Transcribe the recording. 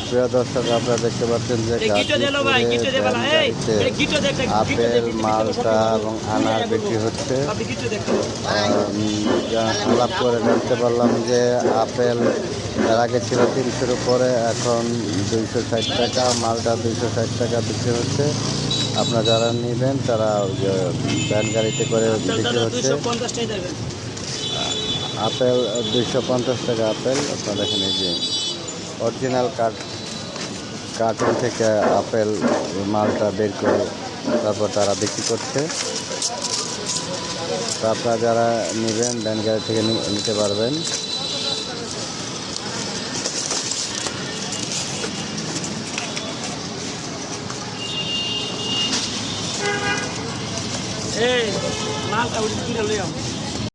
প্রিয় দর্শক, আপনারা দেখতে পাচ্ছেন যে আপেল, মালটা এবং আনার বিক্রি হচ্ছে। আলাপ করে জানতে পারলাম যে আপেল এর আগে ছিল 300-র উপরে, এখন 260 টাকা, মালটা 260 টাকা বিক্রি হচ্ছে। আপনারা যারা নেবেন তারা ভ্যান গাড়িতে করে বিক্রি হচ্ছে। আপেল 250 টাকা আপেল। আপনারা দেখেন এই যে অরিজিনাল কার্টুন থেকে আপেল মালটা বের করে তারপর তারা বিক্রি করছে। তো আপনারা যারা নেবেন ভ্যান গাড়ি থেকে নিতে পারবেন। এই মালটা উঠে কিনে লই